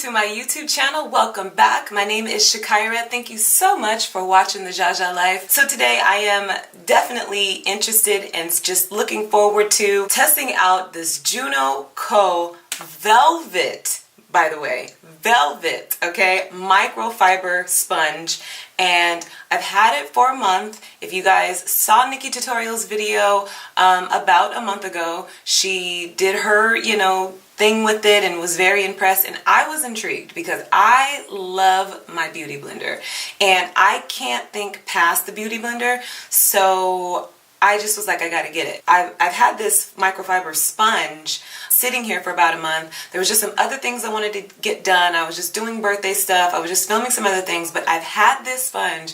to my YouTube channel. Welcome back. My name is Zshakira. Thank you so much for watching the Zsa Life. So today I am definitely interested and just looking forward to testing out this Juno Co Velvet, by the way, Velvet, okay, microfiber sponge. And I've had it for a month. If you guys saw Nikki Tutorial's video about a month ago, she did her, thing with it and was very impressed, and I was intrigued because I love my beauty blender and I can't think past the beauty blender, so I just was like, I gotta get it. I've had this microfiber sponge sitting here for about a month. There was just some other things I wanted to get done. I was just doing birthday stuff. I was just filming some other things, but I've had this sponge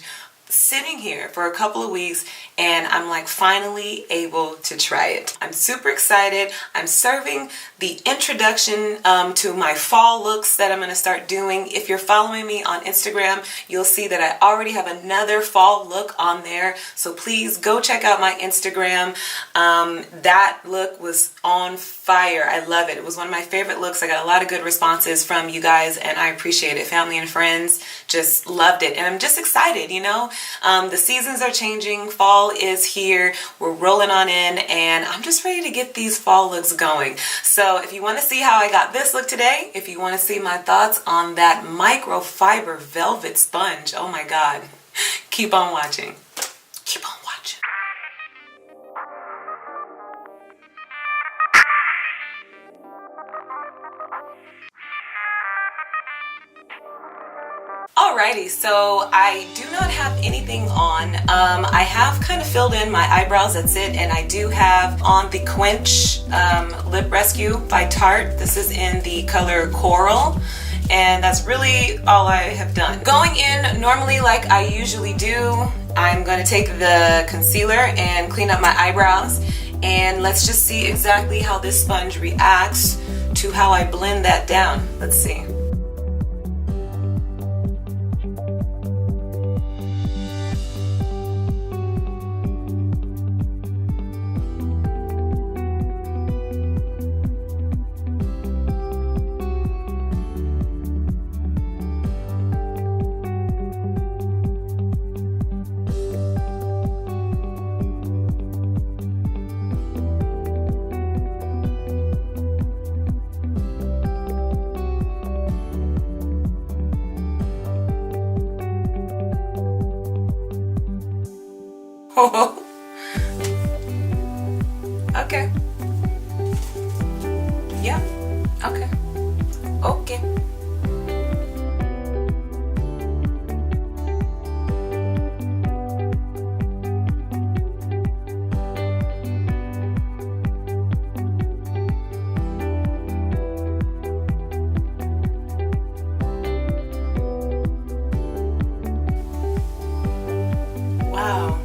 sitting here for a couple of weeks and I'm like finally able to try it. I'm super excited. I'm serving the introduction to my fall looks that I'm going to start doing. If you're following me on Instagram, you'll see that I already have another fall look on there, so please go check out my Instagram. That look was on fire. I love it. It was one of my favorite looks. I got a lot of good responses from you guys and I appreciate it. Family and friends just loved it and I'm just excited, The seasons are changing. Fall is here. We're rolling on in and I'm just ready to get these fall looks going. So if you want to see how I got this look today, if you want to see my thoughts on that microfiber velvet sponge, oh my God, keep on watching. Keep on watching. Alrighty, so I do not have anything on. I have kind of filled in my eyebrows, that's it, and I do have on the Quench Lip Rescue by Tarte. This is in the color Coral, and that's really all I have done. Going in normally like I usually do, I'm going to take the concealer and clean up my eyebrows, and let's just see exactly how this sponge reacts to how I blend that down. Let's see. Okay. Yeah. Okay. Okay. Wow.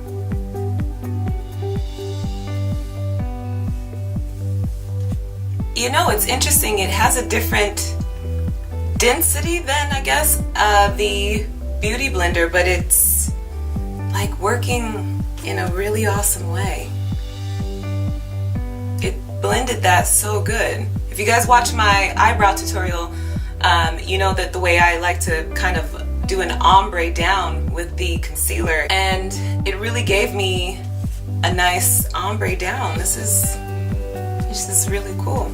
It's interesting. It has a different density than, I guess, the Beauty Blender, but it's like working in a really awesome way. It blended that so good. If you guys watch my eyebrow tutorial, you know that the way I like to kind of do an ombre down with the concealer, and it really gave me a nice ombre down. This is really cool.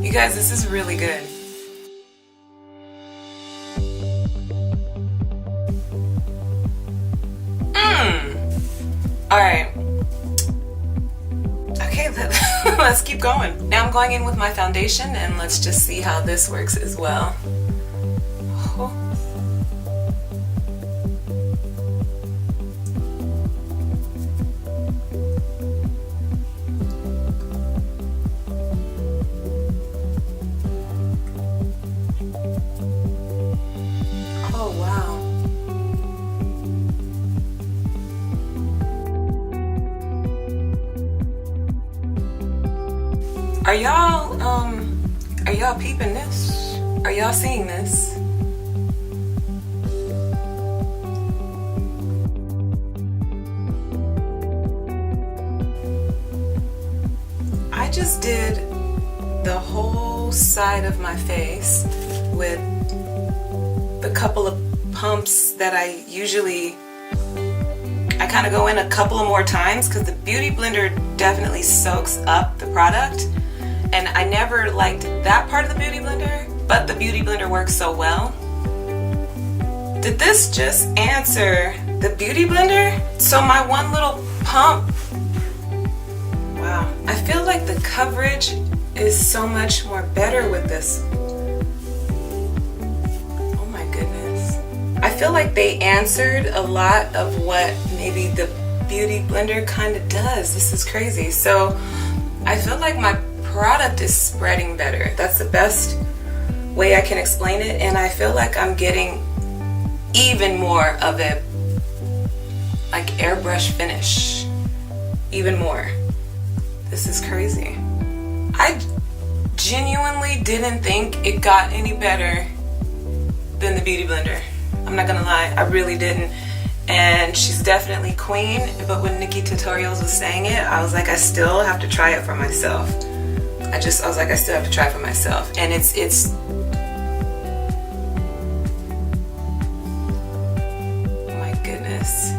You guys, this is really good. All right. Okay, let's keep going. Now I'm going in with my foundation and let's just see how this works as well. Oh. Oh wow. Are y'all peeping this? Are y'all seeing this? I just did the whole side of my face with the couple of pumps that I kind of go in a couple of more times because the Beauty Blender definitely soaks up the product, and I never liked that part of the Beauty Blender, but the Beauty Blender works so well. Did this just answer the Beauty Blender? So my one little pump, wow, I feel like the coverage is so much more better with this. Oh my goodness. I feel like they answered a lot of what maybe the Beauty Blender kind of does. This is crazy. So I feel like my product is spreading better. That's the best way I can explain it, and I feel like I'm getting even more of a like airbrush finish. Even more. This is crazy. I genuinely didn't think it got any better than the Beauty Blender. I'm not gonna lie, I really didn't. And she's definitely queen, but when Nikki Tutorials was saying it, I was like, I still have to try it for myself. I was like, I still have to try it for myself. And it's oh my goodness.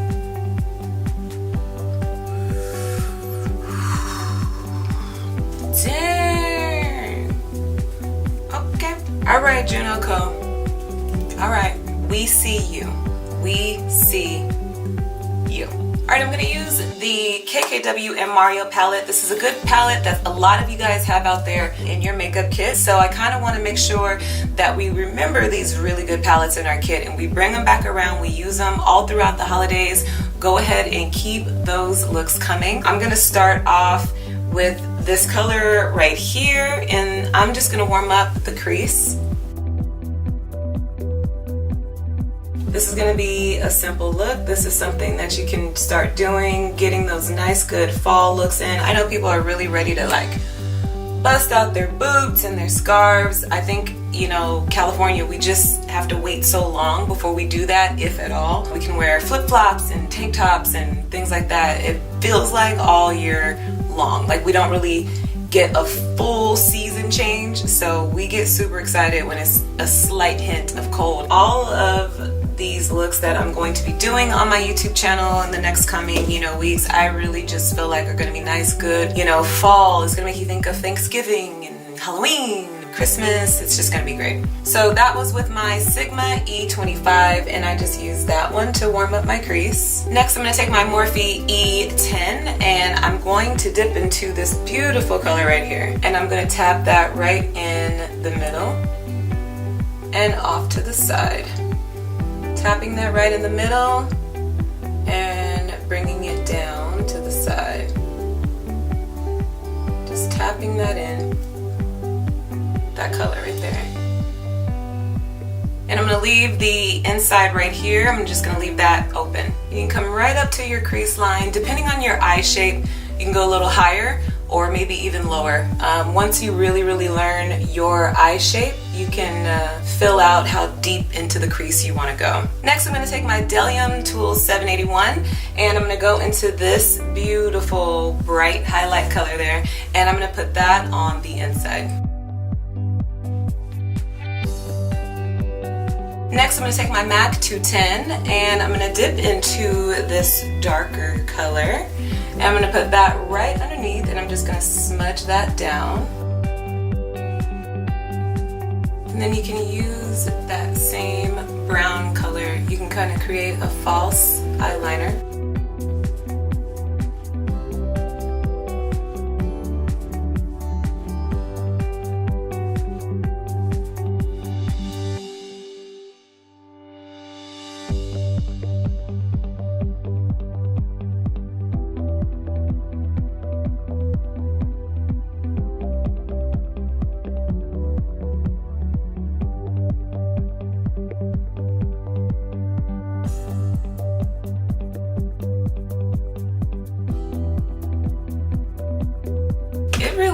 Dang. Okay. All right, Juno Co. All right, we see you. We see you. All right, I'm gonna use the KKW and Mario palette. This is a good palette that a lot of you guys have out there in your makeup kit. So I kind of want to make sure that we remember these really good palettes in our kit and we bring them back around. We use them all throughout the holidays. Go ahead and keep those looks coming. I'm gonna start off with this color right here, and I'm just gonna warm up the crease. This is gonna be a simple look. This is something that you can start doing, getting those nice good fall looks in. I know people are really ready to like bust out their boots and their scarves. I think, you know, California, we just have to wait so long before we do that, if at all. We can wear flip-flops and tank tops and things like that. It feels like all year long. Like we don't really get a full season change, so we get super excited when it's a slight hint of cold. All of these looks that I'm going to be doing on my YouTube channel in the next coming, you know, weeks, I really just feel like are gonna be nice, good, you know, fall is gonna make you think of Thanksgiving and Halloween, Christmas. It's just gonna be great. So that was with my Sigma E25, and I just used that one to warm up my crease. Next, I'm gonna take my Morphe E10, and I'm going to dip into this beautiful color right here, and I'm gonna tap that right in the middle and off to the side. Tapping that right in the middle and bringing it down to the side. Just tapping that in, that color right there. And I'm gonna leave the inside right here. I'm just gonna leave that open. You can come right up to your crease line. Depending on your eye shape, you can go a little higher or maybe even lower. Once you really learn your eye shape, you can fill out how deep into the crease you want to go. Next, I'm going to take my Delium Tool 781, and I'm going to go into this beautiful bright highlight color there, and I'm going to put that on the inside. Next, I'm going to take my MAC 210, and I'm going to dip into this darker color. And I'm going to put that right underneath, and I'm just going to smudge that down. And then you can use that same brown color. You can kind of create a false eyeliner.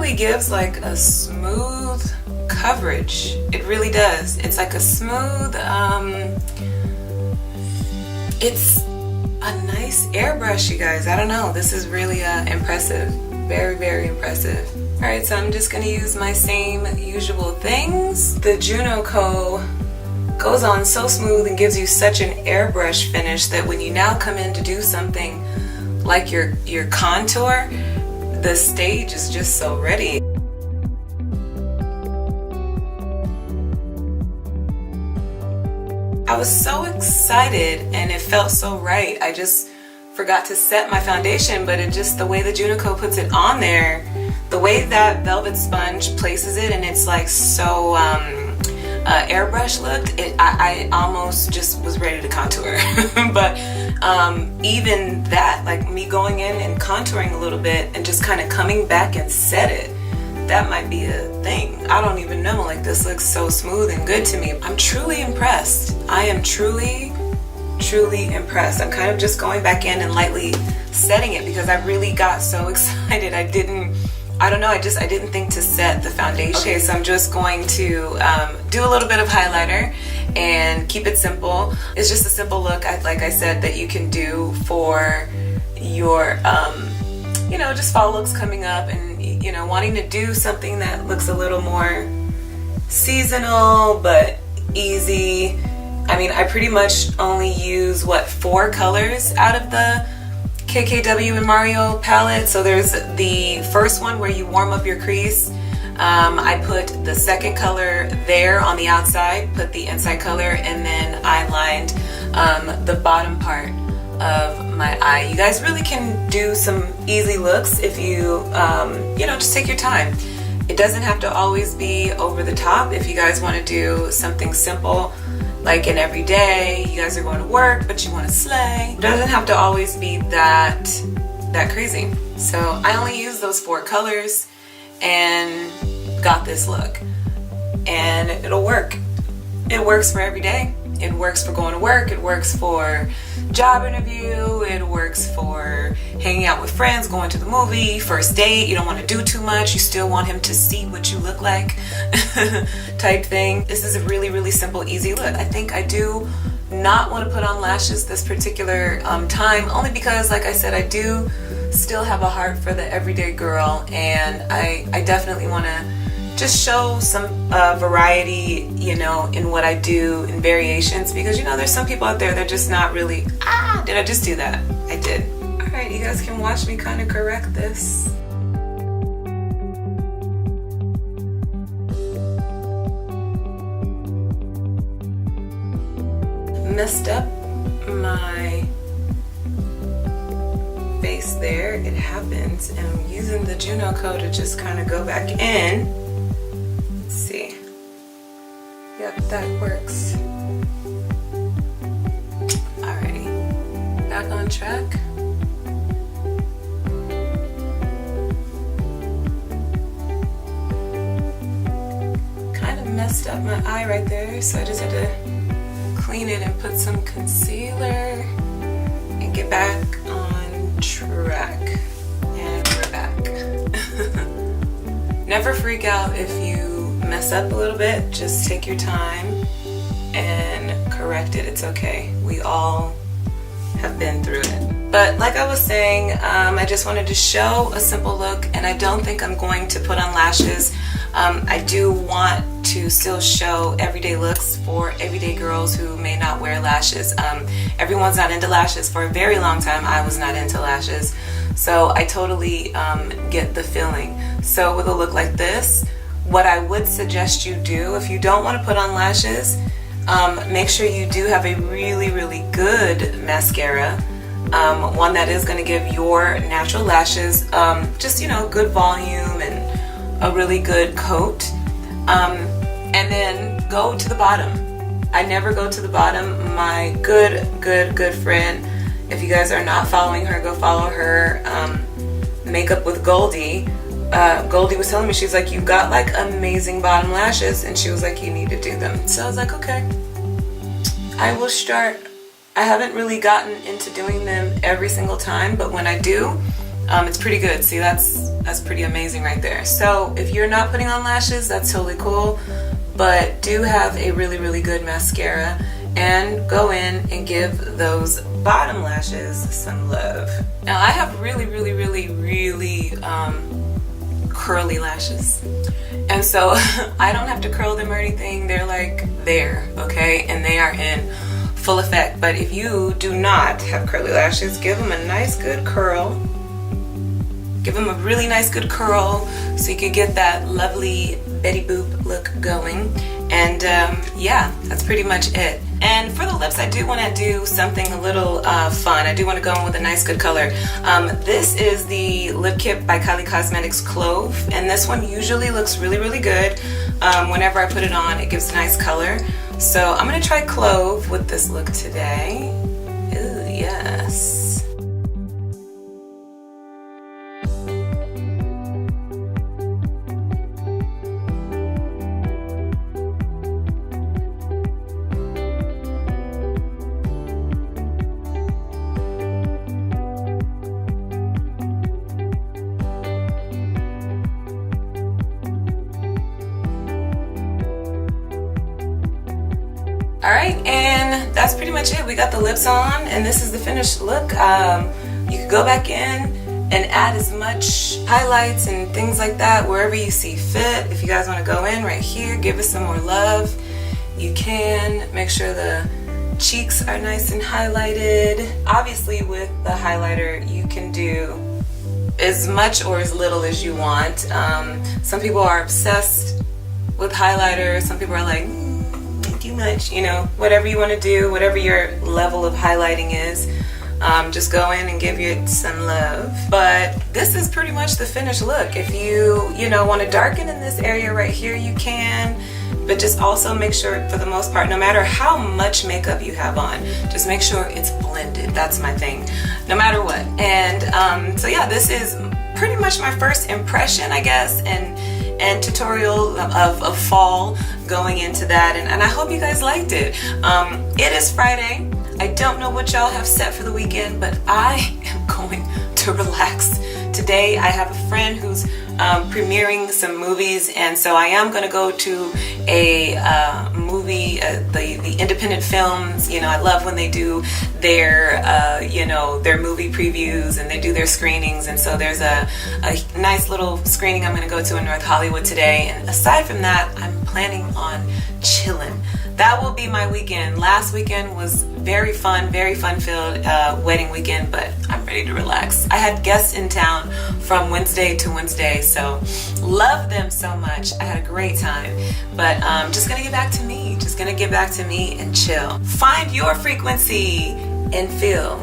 really gives like a smooth coverage. It really does. It's like a smooth, it's a nice airbrush, you guys. I don't know. This is really impressive. Very, very impressive. Alright, so I'm just going to use my same usual things. The Juno Co goes on so smooth and gives you such an airbrush finish that when you now come in to do something like your contour, the stage is just so ready. I was so excited and it felt so right. I just forgot to set my foundation, but it just, the way the Juno Co puts it on there, the way that Velvet Sponge places it, and it's like so airbrush looked, I almost just was ready to contour. But even that, like me going in and contouring a little bit and just kind of coming back and set it, that might be a thing. I don't even know. Like, this looks so smooth and good to me. I'm truly impressed. I am truly impressed. I'm kind of just going back in and lightly setting it because I really got so excited. I didn't think to set the foundation. Okay, so I'm just going to do a little bit of highlighter and keep it simple. It's just a simple look, like I said, that you can do for your, you know, just fall looks coming up and, you know, wanting to do something that looks a little more seasonal but easy. I mean, I pretty much only use, what, 4 colors out of the KKW and Mario palette. So there's the first one where you warm up your crease. I put the second color there on the outside, put the inside color, and then I lined the bottom part of my eye. You guys really can do some easy looks if you, you know, just take your time. It doesn't have to always be over the top. If you guys want to do something simple, like an everyday, you guys are going to work, but you want to slay. It doesn't have to always be that crazy. So I only use those 4 colors and got this look. And it'll work. It works for every day. It works for going to work. It works for job interview. It works for hanging out with friends, going to the movie, first date. You don't want to do too much. You still want him to see what you look like type thing. This is a really simple, easy look. I think I do not want to put on lashes this particular time, only because, like I said, I do still have a heart for the everyday girl, and I definitely want to just show some variety, you know, in what I do, in variations, because, you know, there's some people out there that are just not really, did I just do that? I did. Alright, you guys can watch me kind of correct this. Messed up my face there. It happens, and I'm using the Juno Co to just kind of go back in. See. Yep, that works. Alrighty, back on track. Kind of messed up my eye right there, so I just had to clean it and put some concealer and get back on track. And we're back. Never freak out if you mess up a little bit. Just take your time and correct it. It's okay. We all have been through it. But like I was saying, I just wanted to show a simple look, and I don't think I'm going to put on lashes. I do want to still show everyday looks for everyday girls who may not wear lashes. Everyone's not into lashes. For a very long time, I was not into lashes. So I totally get the feeling. So with a look like this, what I would suggest you do, if you don't want to put on lashes, make sure you do have a really good mascara, one that is going to give your natural lashes just, you know, good volume and a really good coat, and then go to the bottom. I never go to the bottom. My good friend, if you guys are not following her, go follow her, Makeup with Goldie. Goldie was telling me, she's like, you've got like amazing bottom lashes, and she was like, you need to do them. So I was like, okay, I will start. I haven't really gotten into doing them every single time, but when I do, It's pretty good. See, that's pretty amazing right there. So if you're not putting on lashes, that's totally cool, but do have a really, really good mascara and go in and give those bottom lashes some love. Now I have really, really, really, really curly lashes, and so I don't have to curl them or anything. They're like there, okay, and they are in full effect. But if you do not have curly lashes, give them a nice good curl. Give them a really nice good curl so you can get that lovely Betty Boop look going. And yeah, that's pretty much it. And for the lips, I do want to do something a little fun. I do want to go in with a nice good color. This is the lip kit by Kylie Cosmetics Clove, and this one usually looks really, really good. Whenever I put it on, it gives a nice color. So I'm going to try Clove with this look today. Ooh, yes. Alright, and that's pretty much it. We got the lips on, and this is the finished look. You could go back in and add as much highlights and things like that wherever you see fit. If you guys want to go in right here, give us some more love, you can. Make sure the cheeks are nice and highlighted. Obviously with the highlighter you can do as much or as little as you want. Some people are obsessed with highlighter, some people are like, too much, you know, whatever you want to do, whatever your level of highlighting is, just go in and give it some love. But this is pretty much the finished look. If you know, want to darken in this area right here, you can, but just also make sure, for the most part, no matter how much makeup you have on, just make sure it's blended. That's my thing, no matter what. And so yeah, this is pretty much my first impression, I guess, and tutorial of fall going into that, and I hope you guys liked it. It is Friday. I don't know what y'all have set for the weekend, but I am going to relax. Today I have a friend who's premiering some movies, and so I am going to go to a movie, the independent films. You know, I love when they do their you know, their movie previews and they do their screenings, and so there's a nice little screening I'm going to go to in North Hollywood today. And aside from that, I'm planning on chilling. That will be my weekend. Last weekend was very fun filled wedding weekend, but I'm ready to relax. I had guests in town from Wednesday to Wednesday, so love them so much. I had a great time, but just gonna get back to me. Just gonna get back to me and chill. Find your frequency and feel